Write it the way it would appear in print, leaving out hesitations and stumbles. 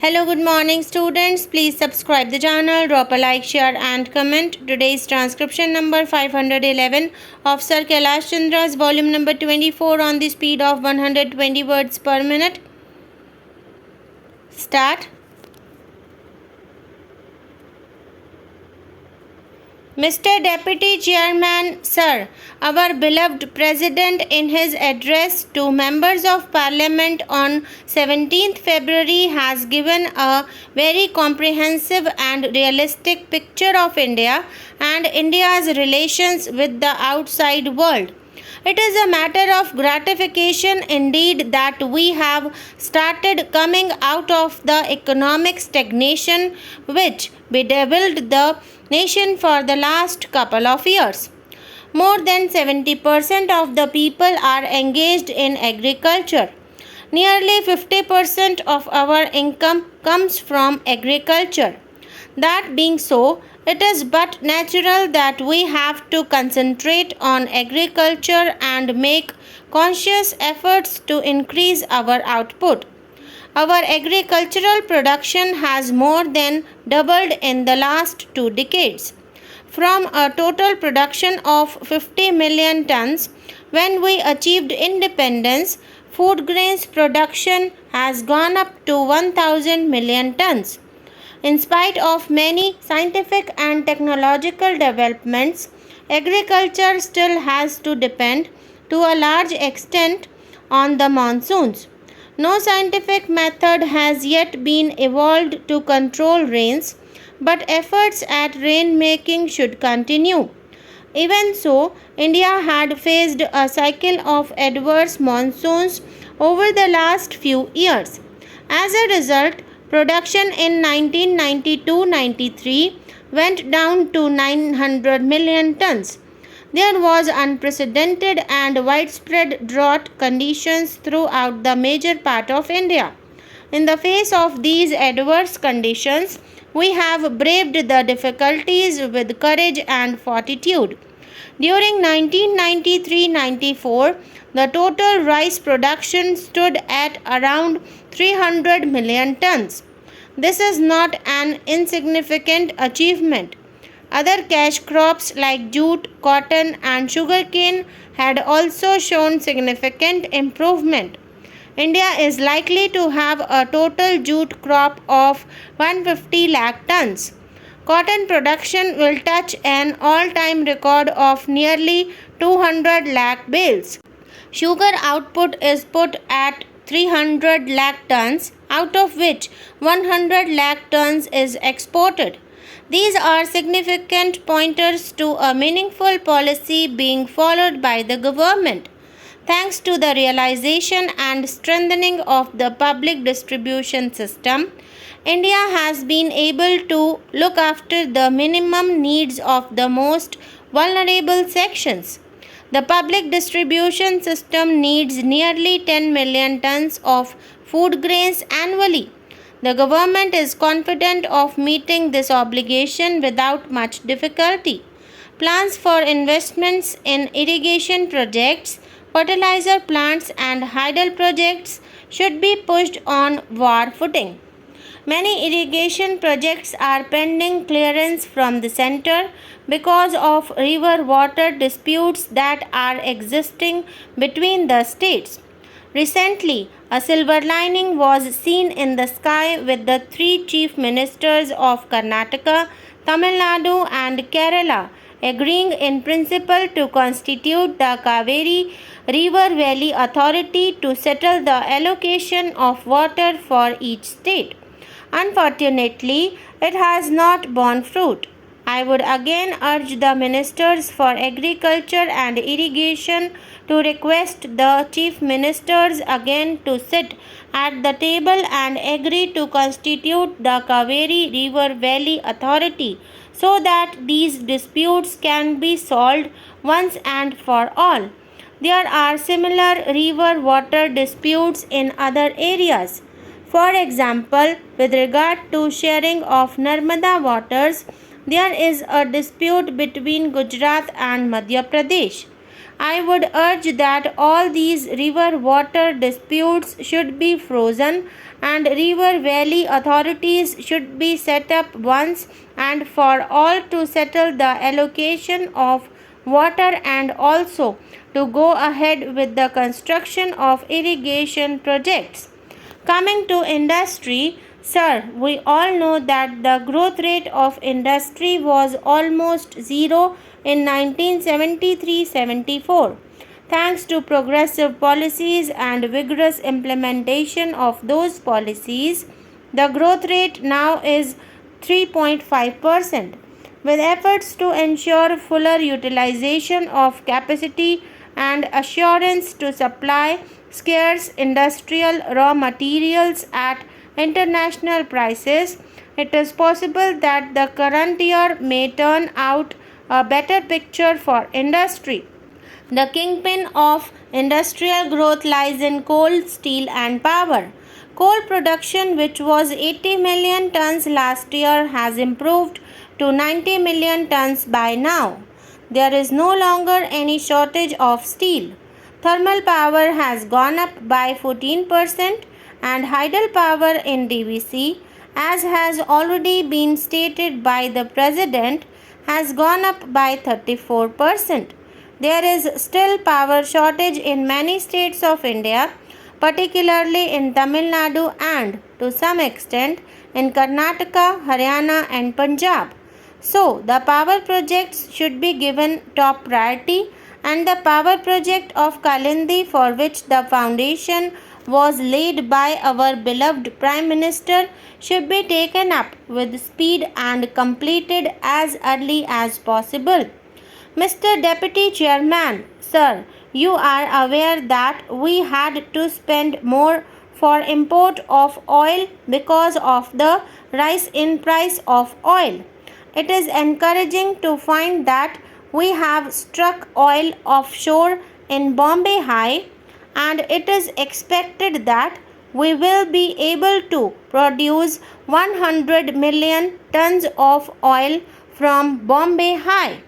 Hello, good morning students. Please subscribe the channel, drop a like, share and comment. Today's transcription number 511 of Sir Kailash Chandra's volume number 24 on the speed of 120 words per minute. Start. Mr. Deputy Chairman, Sir, our beloved President in his address to members of Parliament on 17th February has given a very comprehensive and realistic picture of India and India's relations with the outside world. It is a matter of gratification indeed that we have started coming out of the economic stagnation which bedeviled the nation for the last couple of years. More than 70% of the people are engaged in agriculture. Nearly 50% of our income comes from agriculture. That being so, it is but natural that we have to concentrate on agriculture and make conscious efforts to increase our output. Our agricultural production has more than doubled in the last 2 decades. From a total production of 50 million tons when we achieved independence, food grains production has gone up to 1000 million tons. In spite of many scientific and technological developments, agriculture still has to depend to a large extent on the monsoons. No scientific method has yet been evolved to control rains, but efforts at rain making should continue. Even so, India had faced a cycle of adverse monsoons over the last few years. As a result, production in 1992-93 went down to 900 million tons. There was unprecedented and widespread drought conditions throughout the major part of India. In the face of these adverse conditions, we have braved the difficulties with courage and fortitude. During 1993-94, the total rice production stood at around 300 million tons. This is not an insignificant achievement. Other cash crops like jute, cotton and sugarcane had also shown significant improvement. India is likely to have a total jute crop of 150 lakh tons. Cotton production will touch an all-time record of nearly 200 lakh bales. Sugar output is put at 300 lakh tons, out of which 100 lakh tons is exported. These are significant pointers to a meaningful policy being followed by the government. Thanks to the realization and strengthening of the public distribution system, India has been able to look after the minimum needs of the most vulnerable sections. The public distribution system needs nearly 10 million tons of food grains annually. The government is confident of meeting this obligation without much difficulty. Plans for investments in irrigation projects, fertilizer plants and hydel projects should be pushed on war footing. Many irrigation projects are pending clearance from the centre because of river water disputes that are existing between the states. Recently, a silver lining was seen in the sky with the 3 chief ministers of Karnataka, Tamil Nadu and Kerala agreeing in principle to constitute the Kaveri River Valley Authority to settle the allocation of water for each state. Unfortunately, it has not borne fruit. I would again urge the Ministers for Agriculture and Irrigation to request the Chief Ministers again to sit at the table and agree to constitute the Kaveri River Valley Authority so that these disputes can be solved once and for all. There are similar river water disputes in other areas. For example, with regard to sharing of Narmada waters, there is a dispute between Gujarat and Madhya Pradesh. I would urge that all these river water disputes should be frozen and river valley authorities should be set up once and for all to settle the allocation of water and also to go ahead with the construction of irrigation projects. Coming to industry, sir, we all know that the growth rate of industry was almost zero in 1973-74. Thanks to progressive policies and vigorous implementation of those policies, the growth rate now is 3.5%. With efforts to ensure fuller utilization of capacity and assurance to supply scarce industrial raw materials at international prices, it is possible that the current year may turn out a better picture for industry. The kingpin of industrial growth lies in coal, steel, and power. Coal production, which was 80 million tons last year, has improved to 90 million tons by now. There is no longer any shortage of steel. Thermal power has gone up by 14% and hydel power in DVC, as has already been stated by the President, has gone up by 34%. There is still power shortage in many states of India, particularly in Tamil Nadu and, to some extent, in Karnataka, Haryana and Punjab. So, the power projects should be given top priority and the power project of Kalindi, for which the foundation was laid by our beloved Prime Minister, should be taken up with speed and completed as early as possible. Mr. Deputy Chairman, sir, you are aware that we had to spend more for import of oil because of the rise in price of oil. It is encouraging to find that we have struck oil offshore in Bombay High, and it is expected that we will be able to produce 100 million tons of oil from Bombay High.